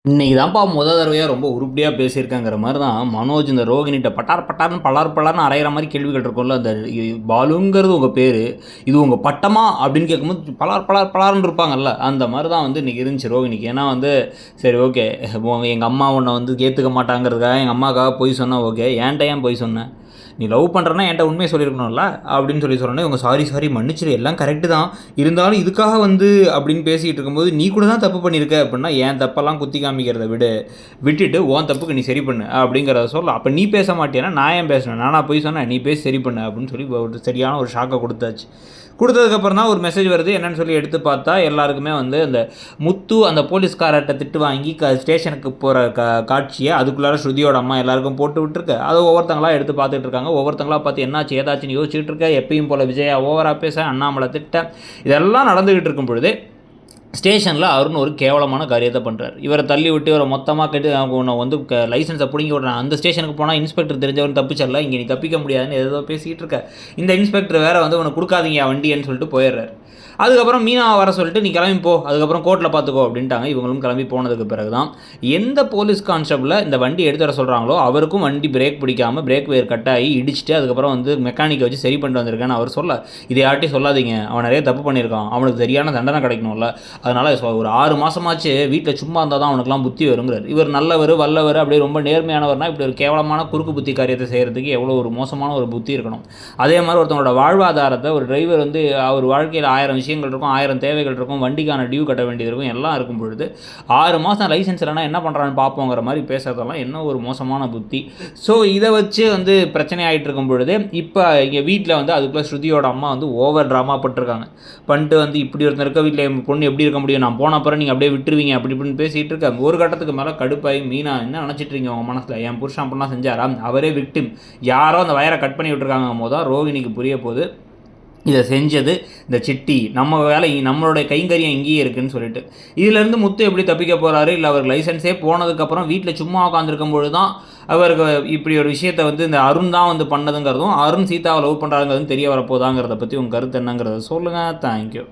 இன்னைக்கு தான்ப்பா தடவையா ரொம்ப உருப்படியா பேசியிருக்கேங்கிற மாரி தான் மனோஜ் இந்த ரோகிணிட்ட பட்டார் பட்டார்ன்னு பலார் பலார்ன்னு அரையிற மாரி கேள்விகள் இருக்கும்ல. அந்த பாலுங்கிறது உங்க பேரு. இது உங்க பட்டமா? அப்படின்னு கேட்கும்போது பலார் பலார் பலார்ன்னு இருப்பாங்கல்ல. அந்த மாரி தான் வந்து இன்னைக்கு இருந்துச்சு ரோகிணிக்கு. ஏன்னா வந்து சரி ஓகே. எங்க அம்மா உன்ன வந்து ஏத்துக்க மாட்டாங்கிறதுக்காக எங்க அம்மாக்காக பொய் சொன்னா ஓகே. ஏன்ட்ட ஏன் பொய் சொன்ன? நீ லவ் பண்ணுறன்னா என்கிட்ட உண்மையை சொல்லியிருக்கணும்ல அப்படின்னு சொன்னோன்னே இவங்க சாரி சாரி மன்னிச்சிரு எல்லாம் கரெக்டு தான், இருந்தாலும் இதுக்காக வந்து அப்படின்னு பேசிகிட்டு இருக்கும்போது நீ கூட தான் தப்பு பண்ணியிருக்க அப்படின்னா என் தப்பெல்லாம் குத்தி காமிக்கிறத விட்டுட்டு உன் தப்புக்கு நீ சரி பண்ணு அப்படிங்கிறத சொல்ல. அப்போ நீ பேச மாட்டேன்னா நான் ஏன் பேசணும், நானா போய் சொன்னேன் நீ பேசி சரி பண்ணு அப்படின்னு சொல்லி ஒரு சரியான ஒரு ஷாக்கை கொடுத்தாச்சு. கொடுத்ததுக்கப்புறம் தான் ஒரு மெசேஜ் வருது. என்னன்னு சொல்லி எடுத்து பார்த்தா எல்லாருக்குமே வந்து அந்த முத்து அந்த போலீஸ்காரர்கிட்ட திட்டு வாங்கி ஸ்டேஷனுக்கு போகிற காட்சியை அதுக்குள்ளார ஸ்ருதியோட அம்மா எல்லாருக்கும் போட்டு விட்டுருக்கு. அதை ஒவ்வொருத்தங்களாக எடுத்து பார்த்துட்டு இருக்காங்க. ஒவ்வொருத்தங்களாக பார்த்து என்னாச்சு ஏதாச்சுன்னு யோசிச்சுட்டு இருக்க. எப்பயும் போல் விஜயா ஓவராக பேச, அண்ணாமலை திட்ட, இதெல்லாம் நடந்துக்கிட்டு இருக்கும் பொழுது ஸ்டேஷனில் அருண் ஒரு கேவலமான காரியத்தை பண்ணுறாரு. இவரை தள்ளி விட்டு இவரை மொத்தமாக கேட்டு உன்னை வந்து லைசன்ஸை பிடிங்கி விட்றேன், அந்த ஸ்டேஷனுக்கு போனால் இன்ஸ்பெக்டர் தெரிஞ்சவன் தப்பிச்சல, இங்கே நீ தப்பிக்க முடியாதுன்னு ஏதோ பேசிக்கிட்டு இருக்க. இந்த இன்ஸ்பெக்டர் வேறு வந்து உனக்கு கொடுக்காதீங்க வண்டின்னு சொல்லிட்டு போயிடுறாரு. அதுக்கப்புறம் மீனாவை வர சொல்லிட்டு நீ கிளம்பி போ, அதுக்கப்புறம் கோர்ட்டில் பார்த்துக்கோ அப்படின்ட்டாங்க. இவங்களும் கிளம்பி போனதுக்கு பிறகு தான் எந்த போலீஸ் கான்ஸ்டபிளில் இந்த வண்டி எடுத்து வர சொல்கிறாங்களோ அவருக்கும் வண்டி பிரேக் பிடிக்காமல் பிரேக் வேர் கட் ஆகி இடிச்சுட்டு அதுக்கப்புறம் வந்து மெக்கானிக்கை வச்சு சரி பண்ணிட்டு வந்திருக்கேன்னு அவர் சொல்ல. இதை யார்ட்டையும் சொல்லாதீங்க, அவன் நிறைய தப்பு பண்ணியிருக்கான், அவனுக்கு சரியான தண்டனை கிடைக்கணும்ல, அதனால் ஒரு 6 மாதமாச்சு வீட்டில் சும்மா இருந்தால் தான் அவனுக்குலாம் புத்தி வருங்கிறார். இவர் நல்லவர் வல்லவர் அப்படியே ரொம்ப நேர்மையானவர்னா இப்படி ஒரு கேவலமான குறுக்கு புத்தி காரியத்தை செய்கிறதுக்கு எவ்வளோ ஒரு மோசமான ஒரு புத்தி இருக்கணும். அதே மாதிரி ஒருத்தவங்களோட வாழ்வாதாரத்தை ஒரு டிரைவர் வந்து அவர் வாழ்க்கையில் 1000 விஷயங்கள் இருக்கும், 1000 தேவைகள் இருக்கும், வண்டிக்கான டியூ கட்ட வேண்டியது இருக்கும், எல்லாம் இருக்கும் பொழுது 6 மாதம் லைசன்ஸ் இல்லைனா என்ன பண்ணுறான்னு பார்ப்போங்கிற மாதிரி பேசுறதெல்லாம் என்ன ஒரு மோசமான புத்தி. ஸோ இதை வச்சு வந்து பிரச்சனை ஆகிட்டு இருக்கும் பொழுது இப்போ இங்கே வீட்டில் வந்து அதுக்குள்ளே ஸ்ருதியோட அம்மா வந்து ஓவர் ட்ராமா பண்ணிருக்காங்க. பண்ணிட்டு வந்து இப்படி ஒருத்தர் இருக்க வீட்டில் என் பொண்ணு எப்படி இருக்க முடியும், நான் போன அப்புறம் நீங்கள் அப்படியே விட்டுருவீங்க அப்படி இப்படின்னு பேசிகிட்டு இருக்காங்க. ஒரு கட்டத்துக்கு மேலே கடுப்பாகி மீனா என்ன நினச்சிட்டு இருக்கீங்க உங்கள் மனசில், என் புருஷன் அப்படிலாம் செஞ்சாரா, அவரே விக்டிம், யாரோ அந்த வயரை கட் பண்ணி விட்டுருக்காங்க போது ரோகிணிக்கு புரிய போது இதை செஞ்சது இந்த சிட்டி, நம்ம வேலை நம்மளுடைய கைங்கரியம் இங்கேயே இருக்குதுன்னு சொல்லிட்டு. இதிலேருந்து முத்து எப்படி தப்பிக்க போகிறாரு, இல்லை அவர் லைசன்ஸே போனதுக்கப்புறம் வீட்டில் சும்மா உட்காந்துருக்கும் பொழுது தான் அவருக்கு இப்படி ஒரு விஷயத்தை வந்து இந்த அருண் தான் வந்து பண்ணதுங்கிறதும் அருண் சீதாவை லவ் பண்ணுறாங்கிறதும் தெரிய வரப்போதாங்கிறத பற்றி உங்கள் கருத்து என்னங்கிறத சொல்லுங்கள். தேங்க்யூ.